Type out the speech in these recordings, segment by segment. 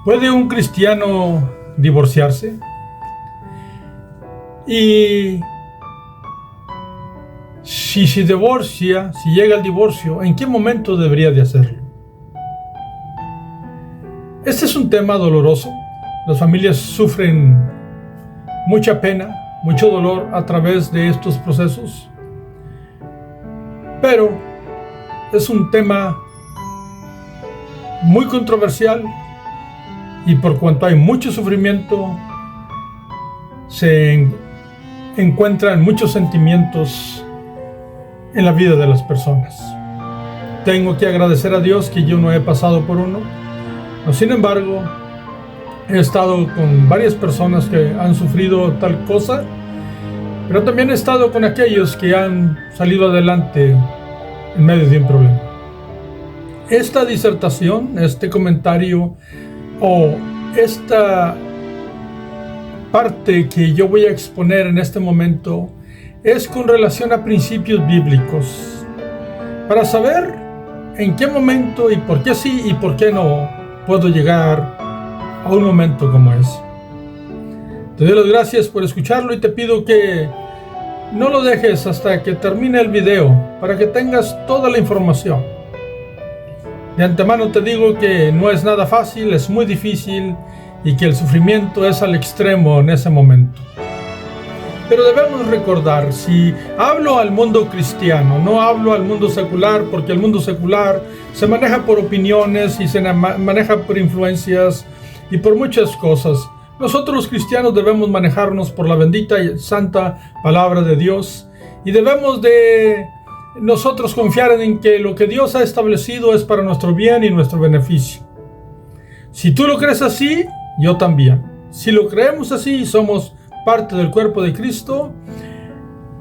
¿Puede un cristiano divorciarse? Y si se divorcia, si llega al divorcio, ¿en qué momento debería de hacerlo? Este es un tema doloroso. Las familias sufren mucha pena, mucho dolor a través de estos procesos. Pero es un tema muy controversial y por cuanto hay mucho sufrimiento, se encuentran muchos sentimientos en la vida de las personas. Tengo que agradecer a Dios que yo no he pasado por uno. Sin embargo, he estado con varias personas que han sufrido tal cosa, pero también he estado con aquellos que han salido adelante en medio de un problema. Esta disertación, este comentario o esta parte que yo voy a exponer en este momento es con relación a principios bíblicos, para saber en qué momento y por qué sí y por qué no puedo llegar a un momento como ese. Te doy las gracias por escucharlo y te pido que no lo dejes hasta que termine el video para que tengas toda la información. De antemano te digo que no es nada fácil, es muy difícil y que el sufrimiento es al extremo en ese momento. Pero debemos recordar, si hablo al mundo cristiano, no hablo al mundo secular, porque el mundo secular se maneja por opiniones y se maneja por influencias y por muchas cosas. Nosotros los cristianos debemos manejarnos por la bendita y santa palabra de Dios y debemos de nosotros confiar en que lo que Dios ha establecido es para nuestro bien y nuestro beneficio. Si tú lo crees así, yo también. Si lo creemos así y somos parte del cuerpo de Cristo,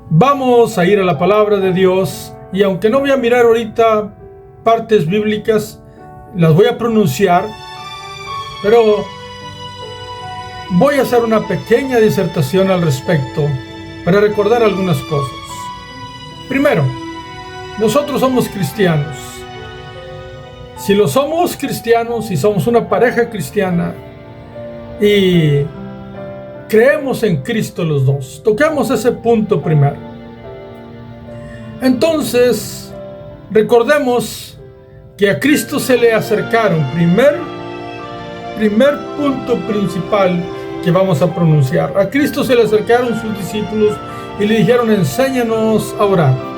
vamos a ir a la palabra de Dios y aunque no voy a mirar ahorita partes bíblicas, las voy a pronunciar, pero voy a hacer una pequeña disertación al respecto para recordar algunas cosas. Primero, nosotros somos cristianos. Si lo somos cristianos, si somos una pareja cristiana y creemos en Cristo los dos, toquemos ese punto primero. Entonces, recordemos que a Cristo se le acercaron, primer punto principal que vamos a pronunciar. A Cristo se le acercaron sus discípulos y le dijeron: enséñanos a orar.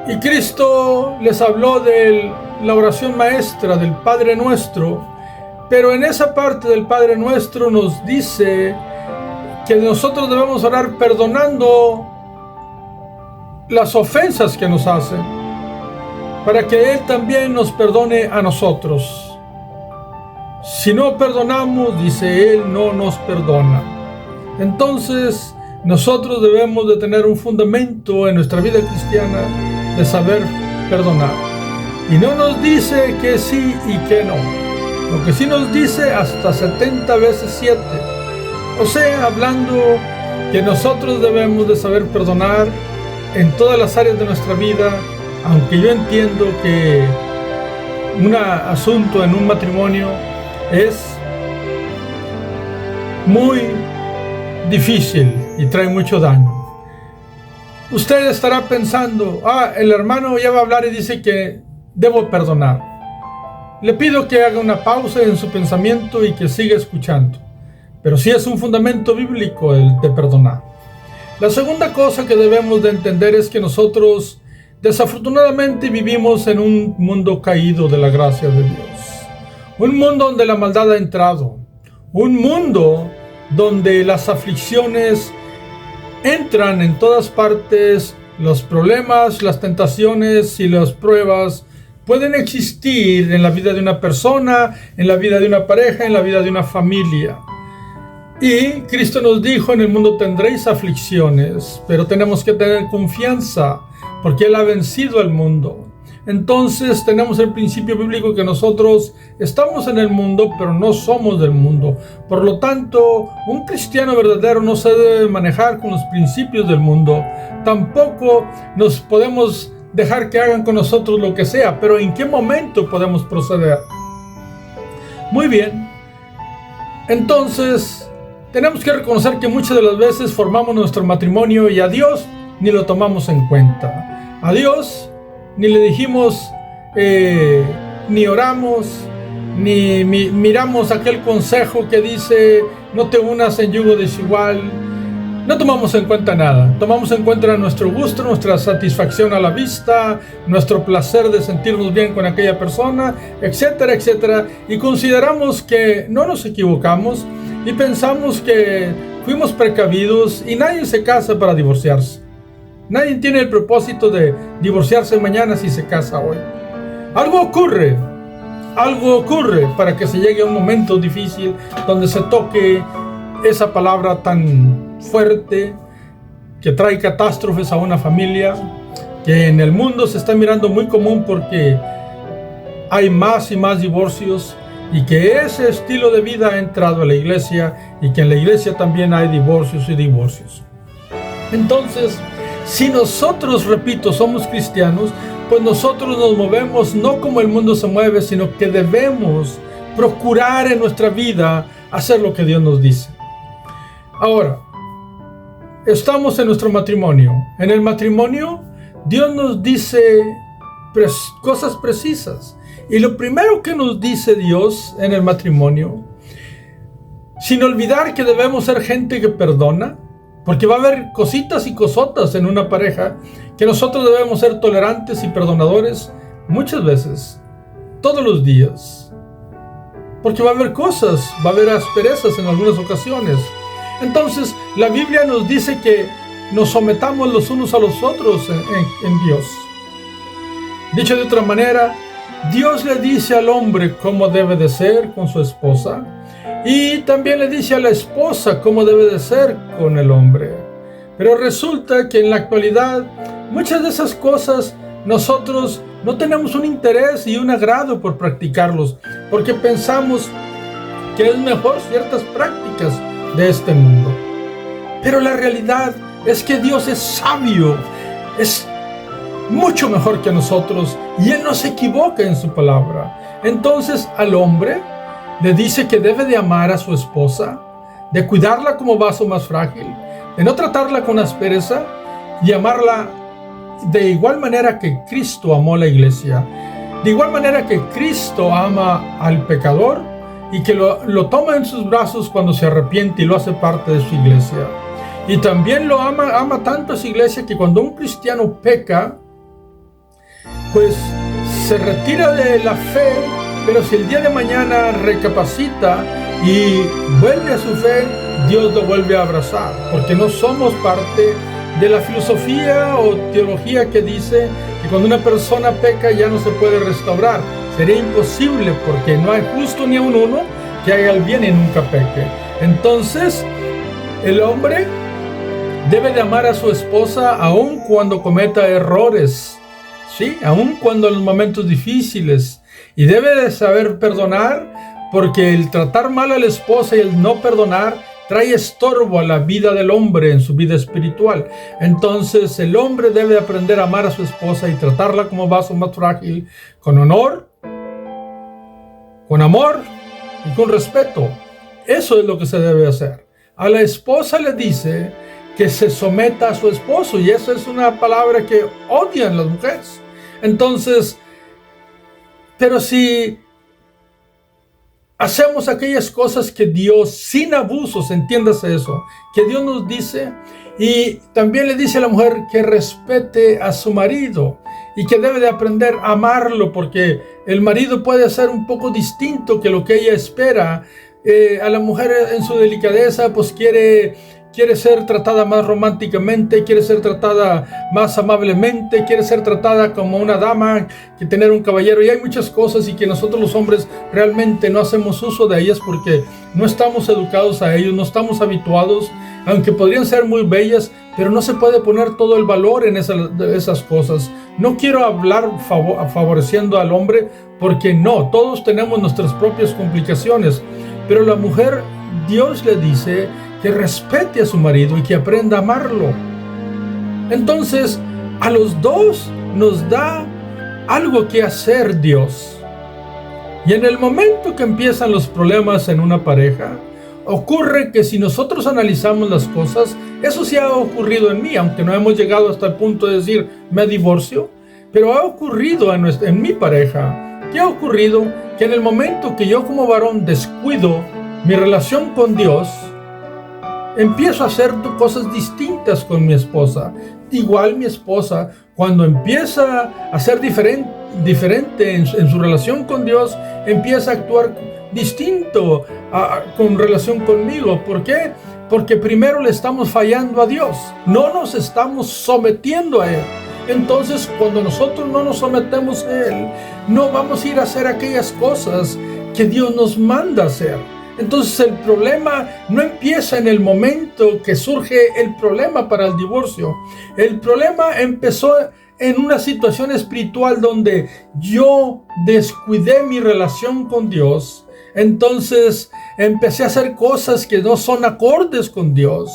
Y Cristo les habló de la oración maestra del Padre Nuestro, pero en esa parte del Padre Nuestro nos dice que nosotros debemos orar perdonando las ofensas que nos hacen, para que Él también nos perdone a nosotros. Si no perdonamos, dice Él, no nos perdona. Entonces, nosotros debemos de tener un fundamento en nuestra vida cristiana de saber perdonar. Y no nos dice que sí y que no. Lo que sí nos dice hasta 70 veces 7. O sea, hablando que nosotros debemos de saber perdonar en todas las áreas de nuestra vida, aunque yo entiendo que un asunto en un matrimonio es muy difícil y trae mucho daño. Usted estará pensando: el hermano ya va a hablar y dice que debo perdonar. Le pido que haga una pausa en su pensamiento y que siga escuchando. Pero sí es un fundamento bíblico el de perdonar. La segunda cosa que debemos de entender es que nosotros desafortunadamente vivimos en un mundo caído de la gracia de Dios. Un mundo donde la maldad ha entrado. Un mundo donde las aflicciones entran en todas partes. Los problemas, las tentaciones y las pruebas pueden existir en la vida de una persona, en la vida de una pareja, en la vida de una familia. Y Cristo nos dijo: en el mundo tendréis aflicciones, pero tenemos que tener confianza porque Él ha vencido al mundo. Entonces tenemos el principio bíblico que nosotros estamos en el mundo, pero no somos del mundo. Por lo tanto, un cristiano verdadero no se debe manejar con los principios del mundo. Tampoco nos podemos dejar que hagan con nosotros lo que sea, pero ¿en qué momento podemos proceder? Muy bien. Entonces, tenemos que reconocer que muchas de las veces formamos nuestro matrimonio y a Dios ni lo tomamos en cuenta. A Dios ni le dijimos, ni oramos, ni miramos aquel consejo que dice no te unas en yugo desigual. No tomamos en cuenta nada. Tomamos en cuenta nuestro gusto, nuestra satisfacción a la vista, nuestro placer de sentirnos bien con aquella persona, etcétera, etcétera. Y consideramos que no nos equivocamos y pensamos que fuimos precavidos y nadie se casa para divorciarse. Nadie tiene el propósito de divorciarse mañana si se casa hoy. Algo ocurre para que se llegue a un momento difícil donde se toque esa palabra tan fuerte que trae catástrofes a una familia, que en el mundo se está mirando muy común porque hay más y más divorcios, y que ese estilo de vida ha entrado a la iglesia y que en la iglesia también hay divorcios y divorcios. Entonces, si nosotros, repito, somos cristianos, pues nosotros nos movemos no como el mundo se mueve, sino que debemos procurar en nuestra vida hacer lo que Dios nos dice. Ahora, estamos en nuestro matrimonio. En el matrimonio, Dios nos dice cosas precisas. Y lo primero que nos dice Dios en el matrimonio, sin olvidar que debemos ser gente que perdona, porque va a haber cositas y cosotas en una pareja, que nosotros debemos ser tolerantes y perdonadores muchas veces, todos los días. Porque va a haber cosas, va a haber asperezas en algunas ocasiones. Entonces, la Biblia nos dice que nos sometamos los unos a los otros en Dios. Dicho de otra manera, Dios le dice al hombre cómo debe de ser con su esposa, y también le dice a la esposa cómo debe de ser con el hombre. Pero resulta que en la actualidad, muchas de esas cosas nosotros no tenemos un interés y un agrado por practicarlos, porque pensamos que es mejor ciertas prácticas de este mundo. Pero la realidad es que Dios es sabio, es mucho mejor que nosotros, y Él no se equivoca en su palabra. Entonces al hombre le dice que debe de amar a su esposa, de cuidarla como vaso más frágil, de no tratarla con aspereza y amarla de igual manera que Cristo amó a la iglesia, de igual manera que Cristo ama al pecador y que lo toma en sus brazos cuando se arrepiente y lo hace parte de su iglesia. Y también lo ama tanto a su iglesia que cuando un cristiano peca, pues se retira de la fe, pero si el día de mañana recapacita y vuelve a su fe, Dios lo vuelve a abrazar, porque no somos parte de la filosofía o teología que dice que cuando una persona peca ya no se puede restaurar. Sería imposible, porque no hay justo ni aun uno que haga el bien y nunca peque. Entonces, el hombre debe de amar a su esposa aun cuando cometa errores, ¿sí? Aun cuando en los momentos difíciles. Y debe de saber perdonar, porque el tratar mal a la esposa y el no perdonar trae estorbo a la vida del hombre en su vida espiritual. Entonces el hombre debe aprender a amar a su esposa y tratarla como vaso más frágil, con honor, con amor y con respeto. Eso es lo que se debe hacer. A la esposa le dice que se someta a su esposo, y esa es una palabra que odian las mujeres. Entonces, pero si hacemos aquellas cosas que Dios, sin abusos, entiéndase eso, que Dios nos dice, y también le dice a la mujer que respete a su marido y que debe de aprender a amarlo, porque el marido puede ser un poco distinto que lo que ella espera. A la mujer en su delicadeza pues quiere ser tratada más románticamente, quiere ser tratada más amablemente, quiere ser tratada como una dama, que tener un caballero, y hay muchas cosas, y que nosotros los hombres realmente no hacemos uso de ellas porque no estamos educados a ellos, no estamos habituados, aunque podrían ser muy bellas, pero no se puede poner todo el valor en esas cosas. No quiero hablar favoreciendo al hombre, porque no, todos tenemos nuestras propias complicaciones, pero la mujer, Dios le dice que respete a su marido y que aprenda a amarlo. Entonces, a los dos nos da algo que hacer Dios. Y en el momento que empiezan los problemas en una pareja, ocurre que si nosotros analizamos las cosas, eso sí ha ocurrido en mí, aunque no hemos llegado hasta el punto de decir me divorcio, pero ha ocurrido en mi pareja. ¿Qué ha ocurrido? Que en el momento que yo como varón descuido mi relación con Dios, empiezo a hacer cosas distintas con mi esposa. Igual mi esposa, cuando empieza a ser diferente en su relación con Dios, empieza a actuar distinto con relación conmigo. ¿Por qué? Porque primero le estamos fallando a Dios, no nos estamos sometiendo a Él. Entonces, cuando nosotros no nos sometemos a Él, no vamos a ir a hacer aquellas cosas que Dios nos manda hacer. Entonces el problema no empieza en el momento que surge el problema para el divorcio. El problema empezó en una situación espiritual donde yo descuidé mi relación con Dios. Entonces empecé a hacer cosas que no son acordes con Dios.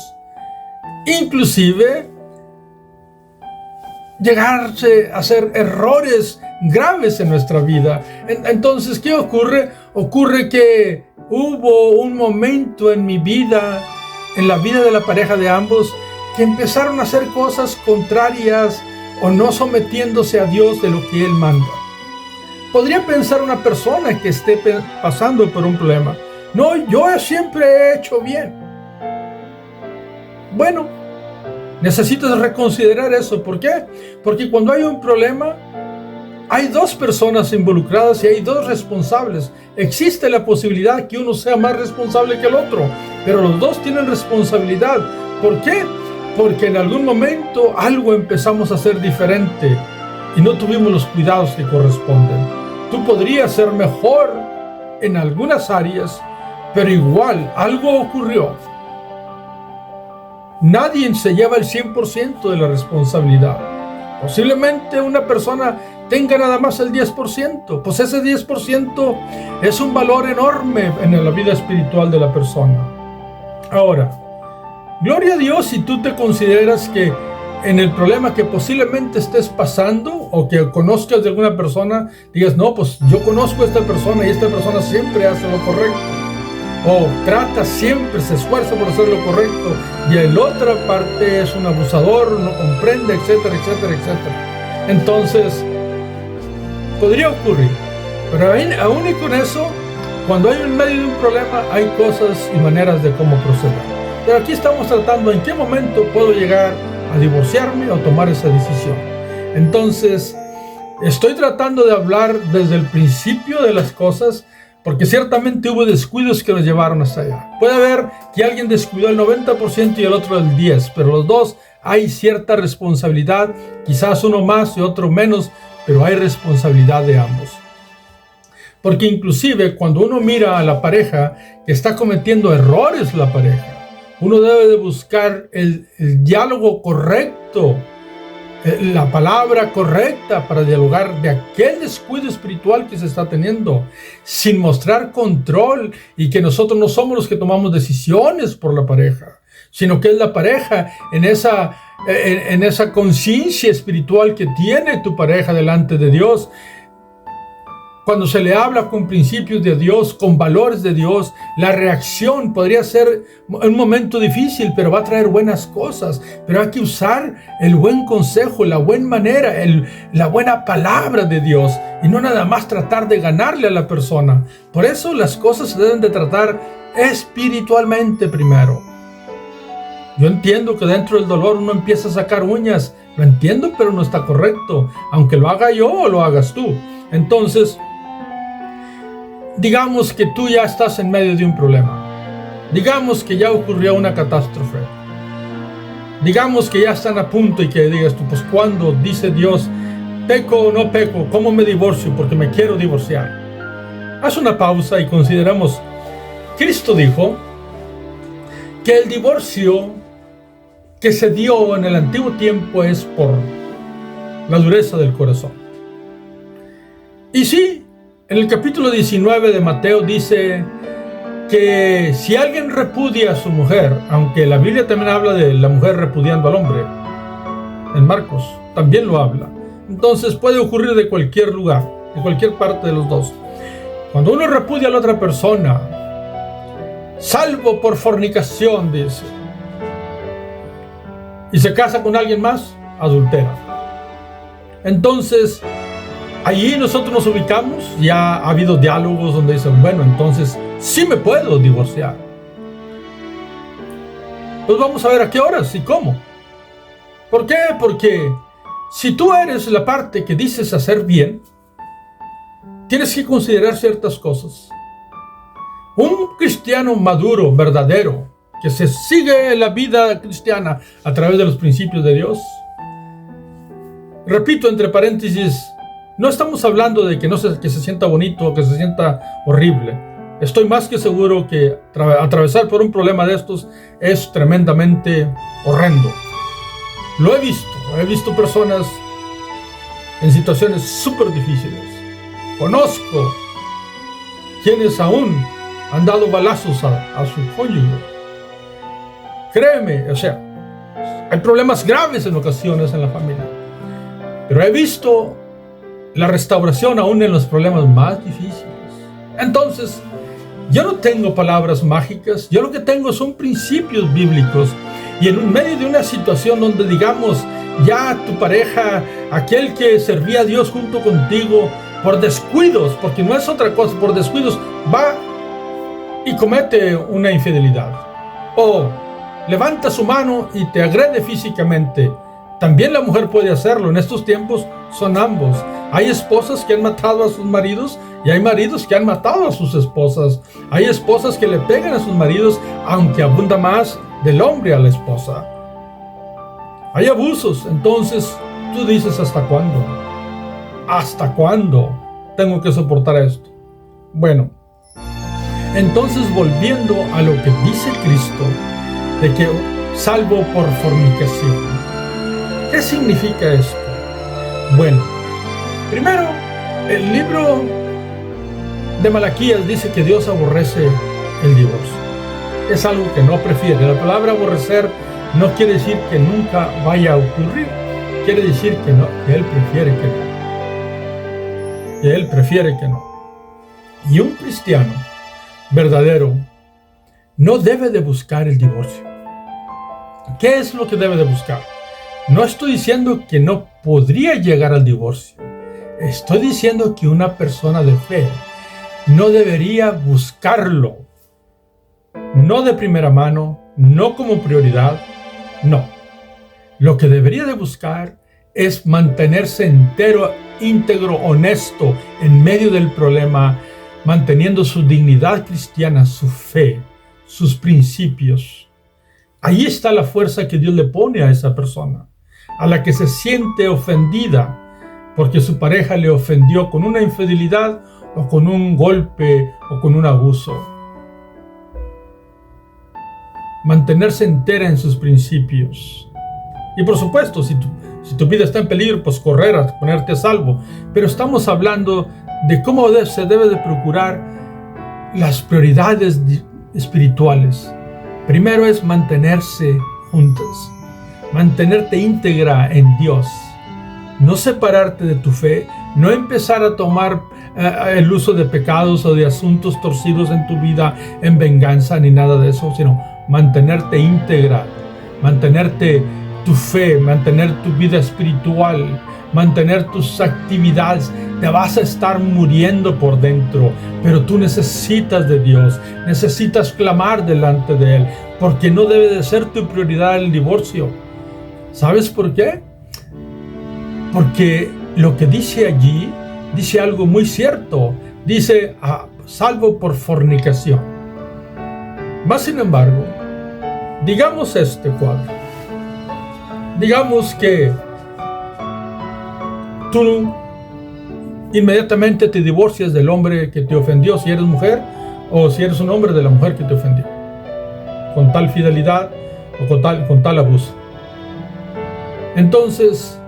Inclusive llegarse a hacer errores graves en nuestra vida. Entonces, ¿qué ocurre? Ocurre que hubo un momento en mi vida, en la vida de la pareja de ambos, que empezaron a hacer cosas contrarias o no sometiéndose a Dios de lo que Él manda. Podría pensar una persona que esté pasando por un problema: no, yo siempre he hecho bien. Bueno, necesitas reconsiderar eso. ¿Por qué? Porque cuando hay un problema, hay dos personas involucradas y hay dos responsables. Existe la posibilidad que uno sea más responsable que el otro, pero los dos tienen responsabilidad. ¿Por qué? Porque en algún momento algo empezamos a hacer diferente y no tuvimos los cuidados que corresponden. Tú podrías ser mejor en algunas áreas, pero igual algo ocurrió. Nadie se lleva el 100% de la responsabilidad. Posiblemente una persona tenga nada más el 10%. Pues ese 10% es un valor enorme en la vida espiritual de la persona. Ahora, gloria a Dios si tú te consideras que en el problema que posiblemente estés pasando o que conozcas de alguna persona, digas: no, pues yo conozco a esta persona y esta persona siempre hace lo correcto. O trata siempre, se esfuerza por hacer lo correcto, y el otra parte es un abusador, no comprende, etcétera, etcétera, etcétera. Entonces, podría ocurrir, pero aún y con eso, cuando hay en medio de un problema, hay cosas y maneras de cómo proceder. Pero aquí estamos tratando en qué momento puedo llegar a divorciarme o tomar esa decisión. Entonces, estoy tratando de hablar desde el principio de las cosas, porque ciertamente hubo descuidos que nos llevaron hasta allá. Puede haber que alguien descuidó el 90% y el otro el 10%, pero los dos hay cierta responsabilidad, quizás uno más y otro menos, pero hay responsabilidad de ambos. Porque inclusive cuando uno mira a la pareja que está cometiendo errores, la pareja, uno debe de buscar el diálogo correcto, la palabra correcta para dialogar de aquel descuido espiritual que se está teniendo, sin mostrar control, y que nosotros no somos los que tomamos decisiones por la pareja, sino que es la pareja en esa conciencia espiritual que tiene tu pareja delante de Dios. Cuando se le habla con principios de Dios, con valores de Dios, la reacción podría ser un momento difícil, pero va a traer buenas cosas. Pero hay que usar el buen consejo, la buena manera, la buena palabra de Dios, y no nada más tratar de ganarle a la persona. Por eso las cosas se deben de tratar espiritualmente primero. Yo entiendo que dentro del dolor uno empieza a sacar uñas. Lo entiendo, pero no está correcto, aunque lo haga yo o lo hagas tú. Entonces, digamos que tú ya estás en medio de un problema. Digamos que ya ocurrió una catástrofe. Digamos que ya están a punto y que digas tú: pues ¿cuándo dice Dios, peco o no peco? ¿Cómo me divorcio? Porque me quiero divorciar. Haz una pausa y consideramos. Cristo dijo que el divorcio que se dio en el antiguo tiempo es por la dureza del corazón. Y sí, en el capítulo 19 de Mateo dice que si alguien repudia a su mujer, aunque la Biblia también habla de la mujer repudiando al hombre, en Marcos también lo habla, entonces puede ocurrir de cualquier lugar, de cualquier parte de los dos. Cuando uno repudia a la otra persona, salvo por fornicación, dice, y se casa con alguien más, adultera. Entonces, allí nosotros nos ubicamos. Ya ha habido diálogos donde dicen, bueno, entonces sí me puedo divorciar. Pues vamos a ver a qué horas y cómo. ¿Por qué? Porque si tú eres la parte que dices hacer bien, tienes que considerar ciertas cosas. Un cristiano maduro, verdadero, que se sigue la vida cristiana a través de los principios de Dios. Repito, entre paréntesis, no estamos hablando de que se sienta bonito o que se sienta horrible. Estoy más que seguro que atravesar por un problema de estos es tremendamente horrendo. Lo he visto personas en situaciones súper difíciles. Conozco quienes aún han dado balazos a su cónyuge. Créeme, hay problemas graves en ocasiones en la familia. Pero he visto la restauración aún en los problemas más difíciles. Entonces, yo no tengo palabras mágicas. Yo lo que tengo son principios bíblicos. Y en medio de una situación donde, digamos, ya tu pareja, aquel que servía a Dios junto contigo, por descuidos, porque no es otra cosa, por descuidos, va y comete una infidelidad. O levanta su mano y te agrede físicamente. También la mujer puede hacerlo. En estos tiempos son ambos. Hay esposas que han matado a sus maridos y hay maridos que han matado a sus esposas. Hay esposas que le pegan a sus maridos, aunque abunda más del hombre a la esposa. Hay abusos. Entonces tú dices, ¿hasta cuándo? ¿Hasta cuándo tengo que soportar esto? Bueno, entonces volviendo a lo que dice Cristo, de que salvo por fornicación. ¿Qué significa esto? Bueno, primero, el libro de Malaquías dice que Dios aborrece el divorcio. Es algo que no prefiere. La palabra aborrecer no quiere decir que nunca vaya a ocurrir. Quiere decir que no, que Él prefiere que no. Que Él prefiere que no. Y un cristiano verdadero no debe de buscar el divorcio. ¿Qué es lo que debe de buscar? No estoy diciendo que no podría llegar al divorcio. Estoy diciendo que una persona de fe no debería buscarlo. No de primera mano, no como prioridad, no. Lo que debería de buscar es mantenerse entero, íntegro, honesto en medio del problema, manteniendo su dignidad cristiana, su fe, sus principios. Ahí está la fuerza que Dios le pone a esa persona, a la que se siente ofendida porque su pareja le ofendió con una infidelidad o con un golpe o con un abuso. Mantenerse entera en sus principios. Y por supuesto, si tu vida está en peligro, pues correr a ponerte a salvo. Pero estamos hablando de cómo se debe de procurar las prioridades espirituales. Primero es mantenerse juntas, mantenerte íntegra en Dios, no separarte de tu fe, no empezar a tomar el uso de pecados o de asuntos torcidos en tu vida en venganza ni nada de eso, sino mantenerte íntegra, mantenerte tu fe, mantener tu vida espiritual, mantener tus actividades. Te vas a estar muriendo por dentro, pero tú necesitas de Dios, necesitas clamar delante de Él, porque no debe de ser tu prioridad el divorcio. ¿Sabes por qué? Porque lo que dice allí, dice algo muy cierto. Dice, salvo por fornicación. Más sin embargo, digamos este cuadro. Digamos que tú inmediatamente te divorcias del hombre que te ofendió, si eres mujer, o si eres un hombre, de la mujer que te ofendió, con tal fidelidad o con tal abuso. Entonces,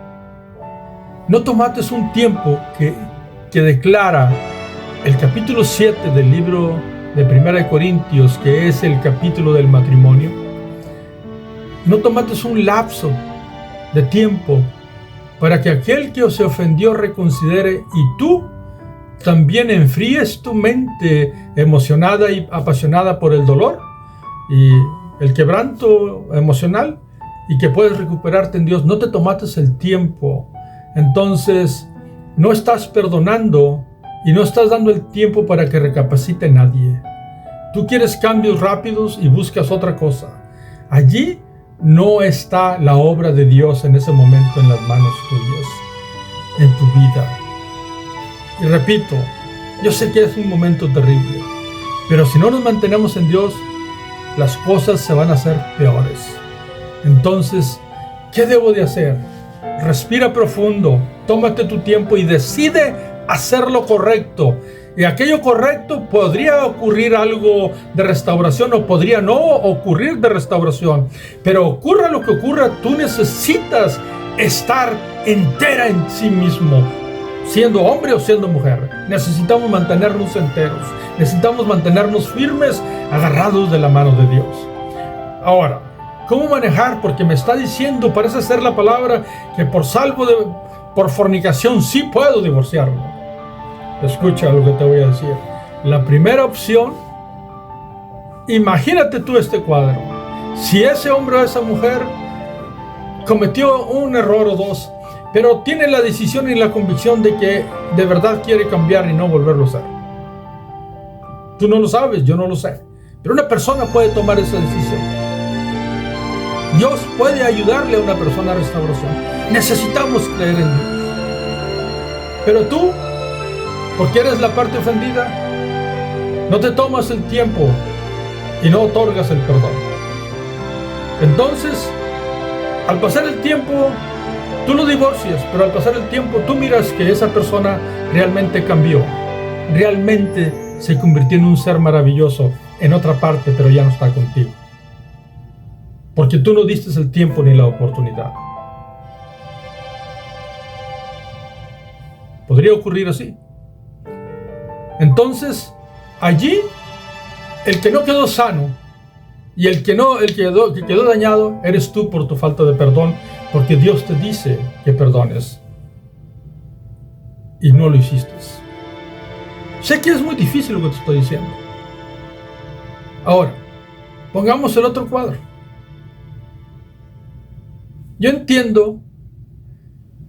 no tomates un tiempo que declara el capítulo 7 del libro de 1 Corintios, que es el capítulo del matrimonio. No tomates un lapso de tiempo para que aquel que se ofendió reconsidere y tú también enfríes tu mente emocionada y apasionada por el dolor y el quebranto emocional, y que puedes recuperarte en Dios. No te tomaste el tiempo, entonces no estás perdonando y no estás dando el tiempo para que recapacite nadie. Tú quieres cambios rápidos y buscas otra cosa. Allí no está la obra de Dios en ese momento en las manos tuyas, en tu vida. Y repito, yo sé que es un momento terrible, pero si no nos mantenemos en Dios, las cosas se van a hacer peores. Entonces, ¿qué debo de hacer? Respira profundo, tómate tu tiempo y decide hacer lo correcto. Y aquello correcto podría ocurrir algo de restauración o podría no ocurrir de restauración. Pero ocurra lo que ocurra, tú necesitas estar entera en sí mismo. Siendo hombre o siendo mujer, necesitamos mantenernos enteros. Necesitamos mantenernos firmes, agarrados de la mano de Dios. Ahora, ¿cómo manejar? Porque me está diciendo, parece ser la palabra, que por fornicación sí puedo divorciarme. Escucha lo que te voy a decir. La primera opción, imagínate tú este cuadro. Si ese hombre o esa mujer cometió un error o dos, pero tiene la decisión y la convicción de que de verdad quiere cambiar y no volverlo a hacer. Tú no lo sabes, yo no lo sé, pero una persona puede tomar esa decisión. Dios puede ayudarle a una persona a restauración. Necesitamos creer en Dios. Pero tú, porque eres la parte ofendida, no te tomas el tiempo y no otorgas el perdón. Entonces, al pasar el tiempo, tú lo divorcias, pero al pasar el tiempo tú miras que esa persona realmente cambió, realmente se convirtió en un ser maravilloso en otra parte, pero ya no está contigo, porque tú no diste el tiempo ni la oportunidad. Podría ocurrir así. Entonces, allí el que no quedó sano y el que quedó dañado eres tú por tu falta de perdón, porque Dios te dice que perdones y no lo hiciste. Sé que es muy difícil lo que te estoy diciendo. Ahora, pongamos el otro cuadro. Yo entiendo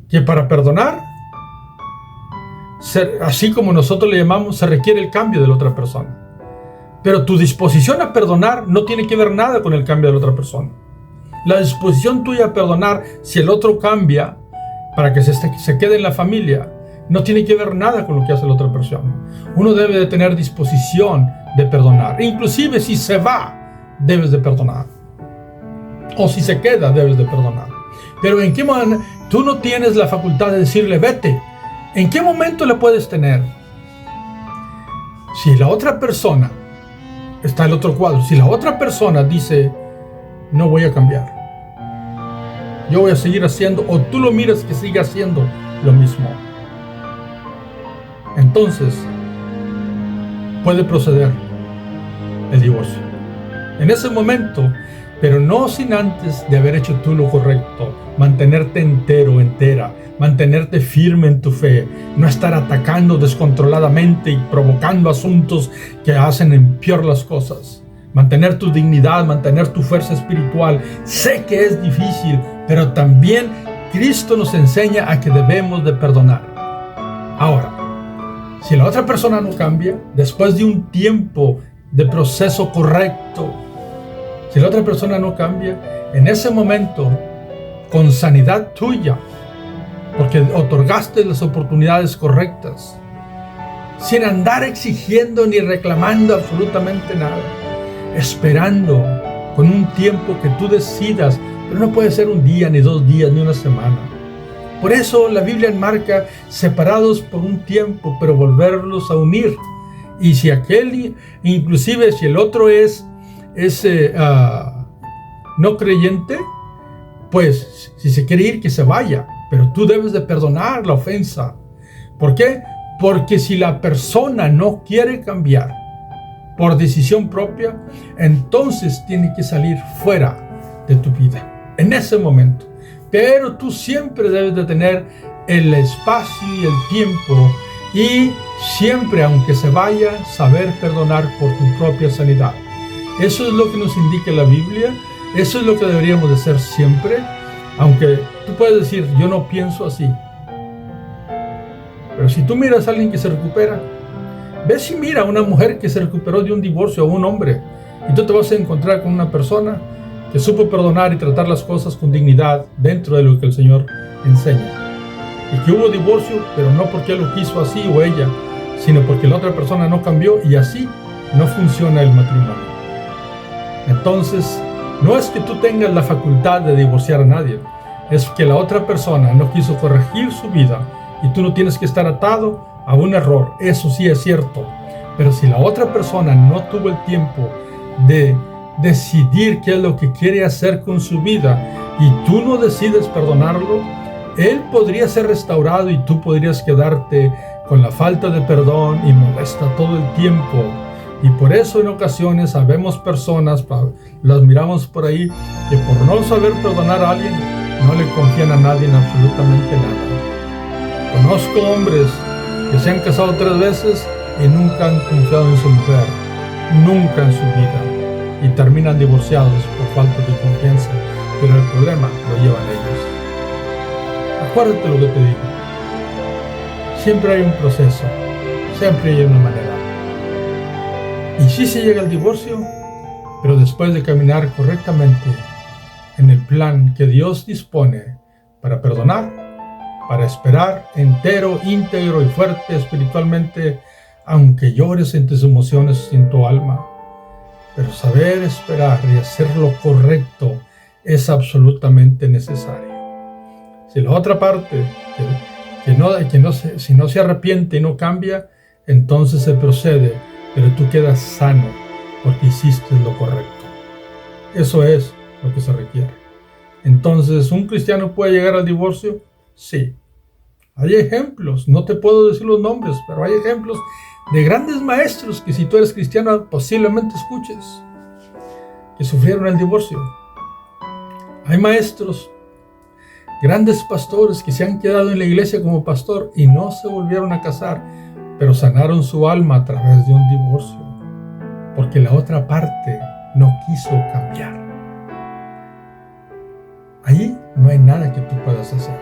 que para perdonar, así como nosotros le llamamos, se requiere el cambio de la otra persona. Pero tu disposición a perdonar no tiene que ver nada con el cambio de la otra persona. La disposición tuya a perdonar, si el otro cambia para que se quede en la familia, no tiene que ver nada con lo que hace la otra persona. Uno debe de tener disposición de perdonar. Inclusive si se va, debes de perdonar. O si se queda, debes de perdonar. Pero ¿en qué momento? Tú no tienes la facultad de decirle vete. ¿En qué momento le puedes tener? Si la otra persona, está el otro cuadro, si la otra persona dice no voy a cambiar, yo voy a seguir haciendo, o tú lo miras que sigue haciendo lo mismo, entonces puede proceder el divorcio en ese momento, pero no sin antes de haber hecho tú lo correcto, mantenerte entero, entera, mantenerte firme en tu fe, no estar atacando descontroladamente y provocando asuntos que hacen empeorar las cosas. Mantener tu dignidad, mantener tu fuerza espiritual. Sé que es difícil, pero también Cristo nos enseña a que debemos de perdonar. Ahora, si la otra persona no cambia, después de un tiempo de proceso correcto, si la otra persona no cambia, en ese momento, con sanidad tuya, porque otorgaste las oportunidades correctas, sin andar exigiendo ni reclamando absolutamente nada, esperando con un tiempo que tú decidas, pero no puede ser un día, ni 2 días, ni una semana. Por eso la Biblia enmarca separados por un tiempo, pero volverlos a unir. Y si inclusive si el otro es no creyente, pues si se quiere ir, que se vaya, pero tú debes de perdonar la ofensa. ¿Por qué? Porque si la persona no quiere cambiar por decisión propia, entonces tiene que salir fuera de tu vida en ese momento. Pero tú siempre debes de tener el espacio y el tiempo Y siempre, aunque se vaya, saber perdonar por tu propia sanidad. Eso es lo que nos indica la Biblia. Eso es lo que deberíamos de hacer siempre. Aunque tú puedes decir, yo no pienso así. Pero si tú miras a alguien que se recupera, ves y mira a una mujer que se recuperó de un divorcio o un hombre, y tú te vas a encontrar con una persona que supo perdonar y tratar las cosas con dignidad dentro de lo que el Señor enseña. Y que hubo divorcio, pero no porque él lo quiso así o ella, sino porque la otra persona no cambió, y así no funciona el matrimonio. Entonces, no es que tú tengas la facultad de divorciar a nadie, es que la otra persona no quiso corregir su vida y tú no tienes que estar atado a un error. Eso sí es cierto, pero si la otra persona no tuvo el tiempo de decidir qué es lo que quiere hacer con su vida y tú no decides perdonarlo, él podría ser restaurado y tú podrías quedarte con la falta de perdón y molesta todo el tiempo. Y por eso en ocasiones sabemos personas, las miramos por ahí, que por no saber perdonar a alguien, no le confían a nadie en absolutamente nada. Conozco hombres que se han casado 3 veces y nunca han confiado en su mujer, nunca en su vida, y terminan divorciados por falta de confianza, pero el problema lo llevan ellos. Acuérdate lo que te digo. Siempre hay un proceso, siempre hay una manera. Y sí se llega al divorcio, pero después de caminar correctamente en el plan que Dios dispone para perdonar, para esperar entero, íntegro y fuerte espiritualmente, aunque llores en tus emociones y en tu alma. Pero saber esperar y hacer lo correcto es absolutamente necesario. Si la otra parte, si no se arrepiente y no cambia, entonces se procede, pero tú quedas sano porque hiciste lo correcto. Eso es lo que se requiere. Entonces, ¿un cristiano puede llegar al divorcio? Sí. Hay ejemplos, no te puedo decir los nombres, pero hay ejemplos de grandes maestros que si tú eres cristiano posiblemente escuches, que sufrieron el divorcio. Hay maestros, grandes pastores que se han quedado en la iglesia como pastor y no se volvieron a casar, pero sanaron su alma a través de un divorcio, porque la otra parte no quiso cambiar. Allí no hay nada que tú puedas hacer,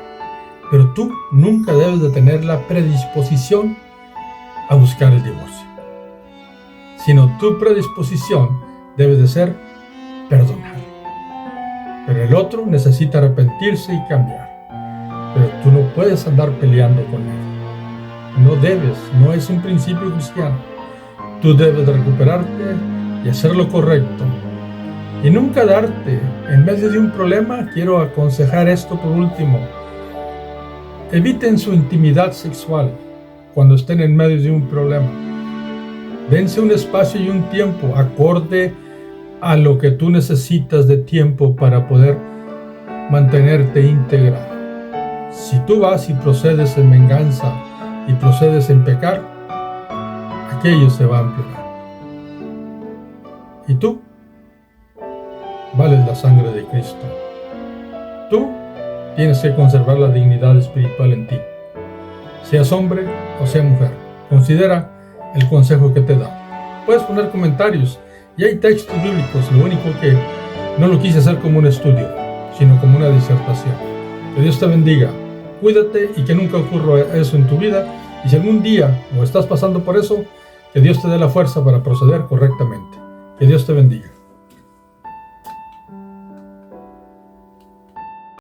pero tú nunca debes de tener la predisposición a buscar el divorcio, sino tu predisposición debe de ser perdonar. Pero el otro necesita arrepentirse y cambiar, pero tú no puedes andar peleando con él. No debes, no es un principio cristiano. Tú debes de recuperarte y hacer lo correcto. Y nunca darte en medio de un problema. Quiero aconsejar esto por último. Eviten su intimidad sexual cuando estén en medio de un problema. Dense un espacio y un tiempo acorde a lo que tú necesitas de tiempo para poder mantenerte íntegra. Si tú vas y procedes en venganza y procedes en pecar, aquello se va a empeorar. Y tú vales la sangre de Cristo. Tú tienes que conservar la dignidad espiritual en ti. Seas hombre o sea mujer, considera el consejo que te da. Puedes poner comentarios y hay textos bíblicos. Lo único que no lo quise hacer como un estudio, sino como una disertación. Que Dios te bendiga. Cuídate y que nunca ocurra eso en tu vida. Y si algún día o estás pasando por eso, que Dios te dé la fuerza para proceder correctamente. Que Dios te bendiga.